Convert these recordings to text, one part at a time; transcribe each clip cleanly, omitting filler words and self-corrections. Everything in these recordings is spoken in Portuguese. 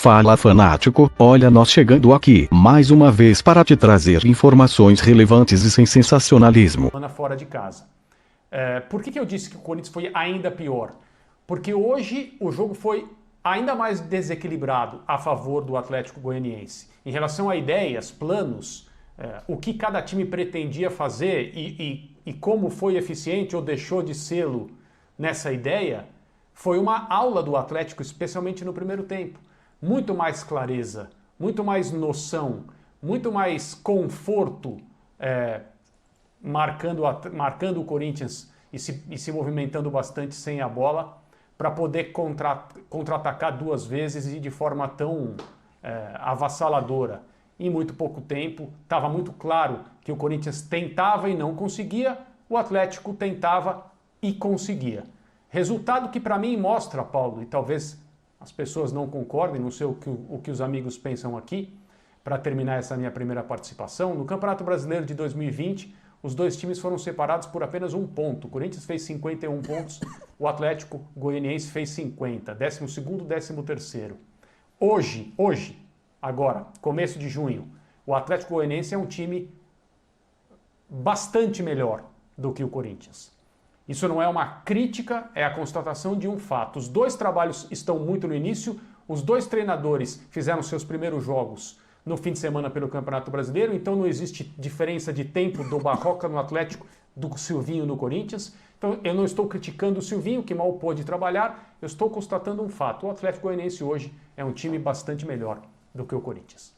Fala fanático, olha nós chegando aqui, mais uma vez para te trazer informações relevantes e sem sensacionalismo. Fora de casa. Por que eu disse que o Corinthians foi ainda pior? Porque hoje o jogo foi ainda mais desequilibrado a favor do Atlético Goianiense. Em relação a ideias, planos, o que cada time pretendia fazer e como foi eficiente ou deixou de sê-lo nessa ideia, foi uma aula do Atlético, especialmente no primeiro tempo. Muito mais clareza, muito mais noção, muito mais conforto, marcando o Corinthians e se movimentando bastante sem a bola, para poder contra-atacar duas vezes e de forma tão avassaladora. Em muito pouco tempo, estava muito claro que o Corinthians tentava e não conseguia, o Atlético tentava e conseguia. Resultado que para mim mostra, Paulo, e talvez as pessoas não concordem, não sei o que os amigos pensam aqui, para terminar essa minha primeira participação, no Campeonato Brasileiro de 2020, os dois times foram separados por apenas um ponto. O Corinthians fez 51 pontos, o Atlético Goianiense fez 50, 12º, 13º. Hoje, agora, começo de junho, o Atlético Goianiense é um time bastante melhor do que o Corinthians. Isso não é uma crítica, é a constatação de um fato. Os dois trabalhos estão muito no início, os dois treinadores fizeram seus primeiros jogos no fim de semana pelo Campeonato Brasileiro, então não existe diferença de tempo do Barroca no Atlético do Silvinho no Corinthians. Então eu não estou criticando o Silvinho, que mal pôde trabalhar, eu estou constatando um fato. O Atlético Goianiense hoje é um time bastante melhor do que o Corinthians.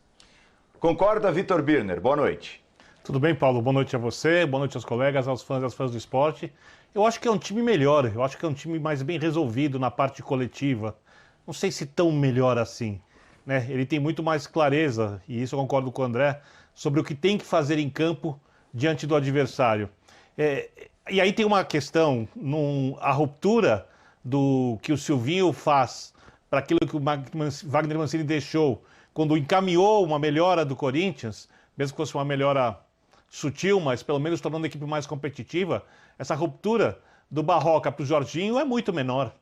Concorda, Vitor Birner? Boa noite. Tudo bem, Paulo? Boa noite a você, boa noite aos colegas, aos fãs e às fãs do esporte. Eu acho que é um time melhor, eu acho que é um time mais bem resolvido na parte coletiva. Não sei se tão melhor assim, né? Ele tem muito mais clareza, e isso eu concordo com o André, sobre o que tem que fazer em campo diante do adversário. E aí tem uma questão, a ruptura do que o Silvinho faz para aquilo que o Wagner Mancini deixou, quando encaminhou uma melhora do Corinthians, mesmo que fosse uma melhora sutil, mas pelo menos tornando a equipe mais competitiva, essa ruptura do Barroca para o Jorginho é muito menor.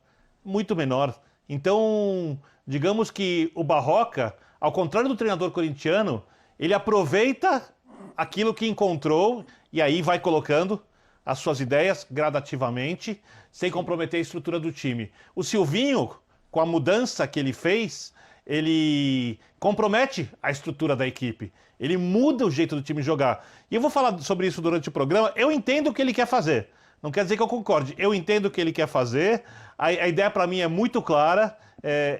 Muito menor. Então, digamos que o Barroca, ao contrário do treinador corintiano, ele aproveita aquilo que encontrou e aí vai colocando as suas ideias gradativamente, sem comprometer a estrutura do time. O Silvinho, com a mudança que ele fez, ele compromete a estrutura da equipe. Ele muda o jeito do time jogar. E eu vou falar sobre isso durante o programa. Eu entendo o que ele quer fazer. Não quer dizer que eu concorde. Eu entendo o que ele quer fazer. A ideia para mim é muito clara.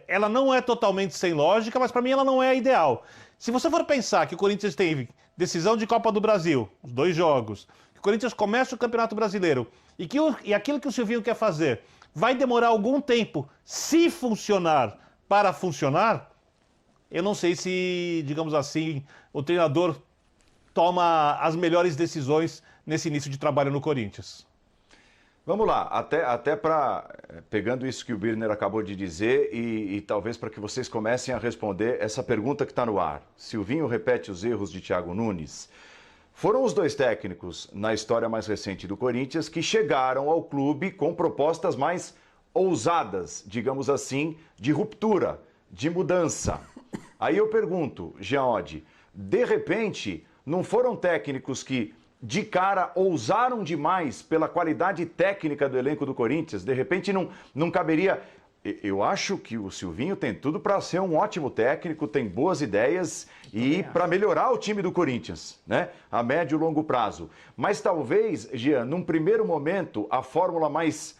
Ela não é totalmente sem lógica, mas para mim ela não é a ideal. Se você for pensar que o Corinthians teve decisão de Copa do Brasil, os 2 jogos, que o Corinthians começa o Campeonato Brasileiro e aquilo que o Silvinho quer fazer vai demorar algum tempo, se funcionar, para funcionar, eu não sei se, digamos assim, o treinador toma as melhores decisões nesse início de trabalho no Corinthians. Vamos lá, até para, pegando isso que o Birner acabou de dizer e talvez para que vocês comecem a responder essa pergunta que está no ar. Silvinho repete os erros de Thiago Nunes. Foram os 2 técnicos na história mais recente do Corinthians que chegaram ao clube com propostas mais ousadas, digamos assim, de ruptura, de mudança. Aí eu pergunto, Jean Oddi, de repente, não foram técnicos que de cara ousaram demais pela qualidade técnica do elenco do Corinthians? De repente não caberia... Eu acho que o Silvinho tem tudo para ser um ótimo técnico, tem boas ideias e para melhorar o time do Corinthians, né? A médio e longo prazo. Mas talvez, Jean, num primeiro momento, a fórmula mais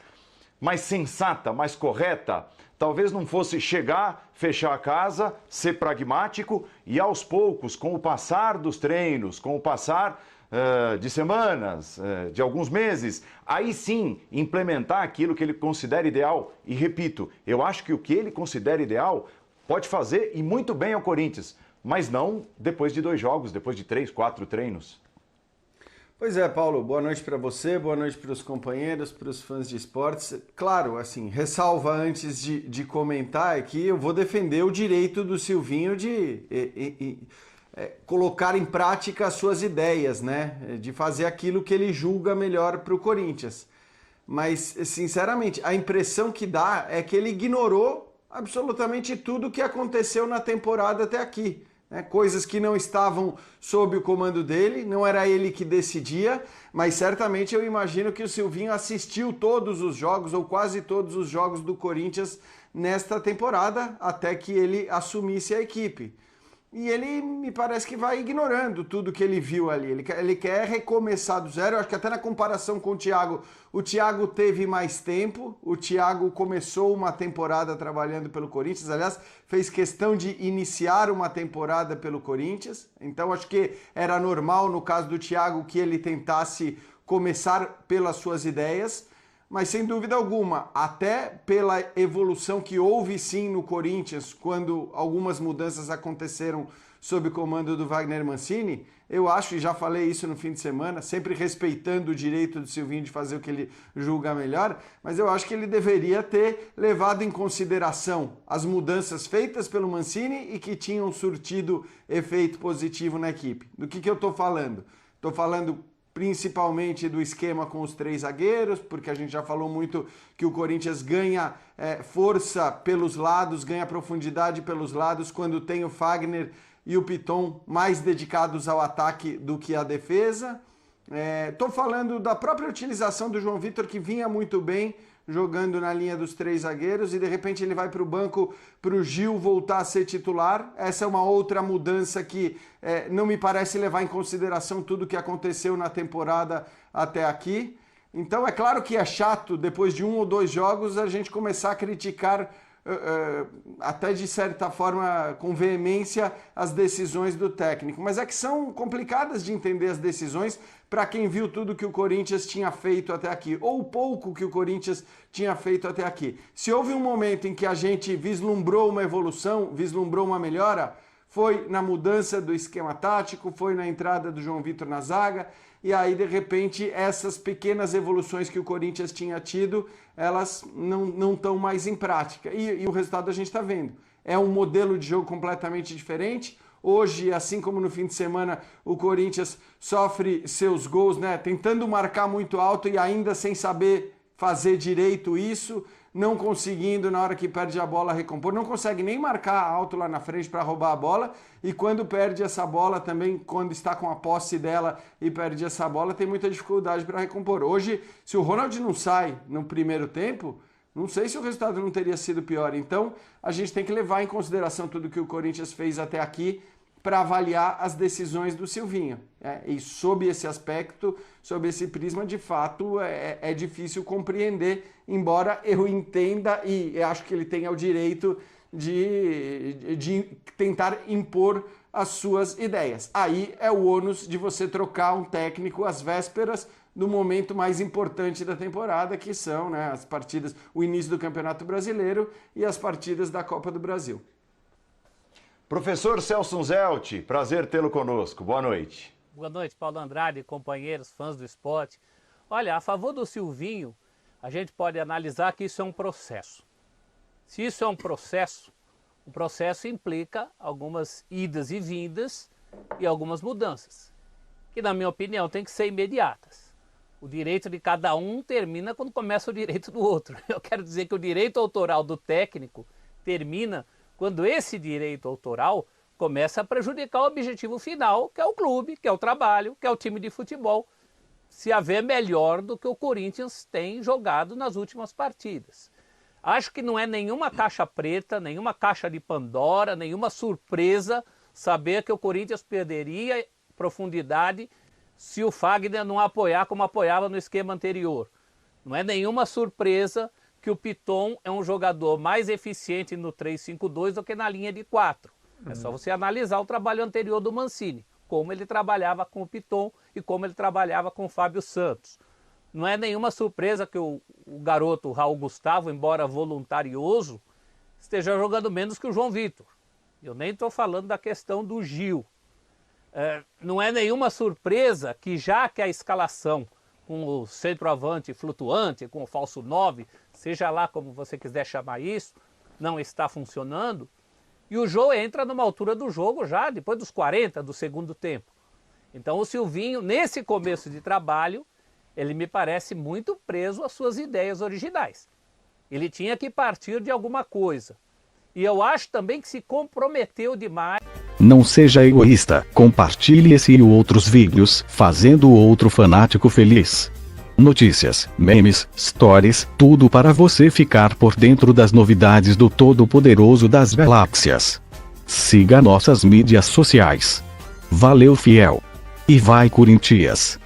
sensata, mais correta, talvez não fosse chegar, fechar a casa, ser pragmático e aos poucos, com o passar dos treinos, com o passar de semanas, de alguns meses, aí sim implementar aquilo que ele considera ideal. E repito, eu acho que o que ele considera ideal pode fazer e muito bem ao Corinthians, mas não depois de 2 jogos, depois de 3, 4 treinos. Pois é, Paulo, boa noite para você, boa noite para os companheiros, para os fãs de esportes. Claro, assim, ressalva antes de comentar que eu vou defender o direito do Silvinho de colocar em prática as suas ideias, né? De fazer aquilo que ele julga melhor para o Corinthians. Mas, sinceramente, a impressão que dá é que ele ignorou absolutamente tudo que aconteceu na temporada até aqui. Né? Coisas que não estavam sob o comando dele, não era ele que decidia, mas certamente eu imagino que o Silvinho assistiu todos os jogos, ou quase todos os jogos do Corinthians nesta temporada, até que ele assumisse a equipe. E ele me parece que vai ignorando tudo que ele viu ali. Ele quer recomeçar do zero. Eu acho que até na comparação com o Thiago teve mais tempo. O Thiago começou uma temporada trabalhando pelo Corinthians. Aliás, fez questão de iniciar uma temporada pelo Corinthians. Então acho que era normal no caso do Thiago que ele tentasse começar pelas suas ideias. Mas sem dúvida alguma, até pela evolução que houve sim no Corinthians, quando algumas mudanças aconteceram sob o comando do Wagner Mancini, eu acho, e já falei isso no fim de semana, sempre respeitando o direito do Silvinho de fazer o que ele julga melhor, mas eu acho que ele deveria ter levado em consideração as mudanças feitas pelo Mancini e que tinham surtido efeito positivo na equipe. Do que eu estou falando? Estou falando principalmente do esquema com os 3 zagueiros, porque a gente já falou muito que o Corinthians ganha força pelos lados, ganha profundidade pelos lados, quando tem o Fagner e o Piton mais dedicados ao ataque do que à defesa. Estou falando da própria utilização do João Vitor, que vinha muito bem jogando na linha dos 3 zagueiros, e de repente ele vai para o banco para o Gil voltar a ser titular. Essa é uma outra mudança que não me parece levar em consideração tudo o que aconteceu na temporada até aqui. Então é claro que é chato, depois de 1 ou 2 jogos, a gente começar a criticar até de certa forma com veemência as decisões do técnico, mas é que são complicadas de entender as decisões para quem viu tudo que o Corinthians tinha feito até aqui, ou pouco que o Corinthians tinha feito até aqui. Se houve um momento em que a gente vislumbrou uma evolução, vislumbrou uma melhora, foi na mudança do esquema tático, foi na entrada do João Vitor na zaga, e aí de repente essas pequenas evoluções que o Corinthians tinha tido, elas não estão mais em prática. E o resultado a gente está vendo. É um modelo de jogo completamente diferente. Hoje, assim como no fim de semana, o Corinthians sofre seus gols, né, tentando marcar muito alto e ainda sem saber fazer direito isso, não conseguindo na hora que perde a bola recompor, não consegue nem marcar alto lá na frente para roubar a bola, e quando perde essa bola também, quando está com a posse dela e perde essa bola, tem muita dificuldade para recompor. Hoje, se o Ronald não sai no primeiro tempo, não sei se o resultado não teria sido pior. Então, a gente tem que levar em consideração tudo que o Corinthians fez até aqui para avaliar as decisões do Silvinho. E sob esse aspecto, sob esse prisma, de fato, é difícil compreender, embora eu entenda e acho que ele tenha o direito de tentar impor as suas ideias. Aí é o ônus de você trocar um técnico às vésperas do momento mais importante da temporada, que são, né, as partidas, o início do Campeonato Brasileiro e as partidas da Copa do Brasil. Professor Celso Zelt, prazer tê-lo conosco. Boa noite. Boa noite, Paulo Andrade, companheiros, fãs do esporte. Olha, a favor do Silvinho, a gente pode analisar que isso é um processo. Se isso é um processo, o processo implica algumas idas e vindas e algumas mudanças, que na minha opinião tem que ser imediatas. O direito de cada um termina quando começa o direito do outro. Eu quero dizer que o direito autoral do técnico termina quando esse direito autoral começa a prejudicar o objetivo final, que é o clube, que é o trabalho, que é o time de futebol, se haver melhor do que o Corinthians tem jogado nas últimas partidas. Acho que não é nenhuma caixa preta, nenhuma caixa de Pandora, nenhuma surpresa saber que o Corinthians perderia profundidade se o Fagner não apoiar como apoiava no esquema anterior. Não é nenhuma surpresa que o Piton é um jogador mais eficiente no 3-5-2 do que na linha de 4. É só você analisar o trabalho anterior do Mancini, como ele trabalhava com o Piton e como ele trabalhava com o Fábio Santos. Não é nenhuma surpresa que o garoto Raul Gustavo, embora voluntarioso, esteja jogando menos que o João Vitor. Eu nem estou falando da questão do Gil. Não é nenhuma surpresa que, já que a escalação com o centroavante flutuante, com o falso 9, seja lá como você quiser chamar isso, não está funcionando, e o Jô entra numa altura do jogo já depois dos 40 do segundo tempo. Então o Silvinho, nesse começo de trabalho, ele me parece muito preso às suas ideias originais. Ele tinha que partir de alguma coisa. E eu acho também que se comprometeu demais. Não seja egoísta, compartilhe esse e outros vídeos, fazendo o outro fanático feliz. Notícias, memes, stories, tudo para você ficar por dentro das novidades do Todo-Poderoso das Galáxias. Siga nossas mídias sociais. Valeu, fiel! E vai, Corinthians!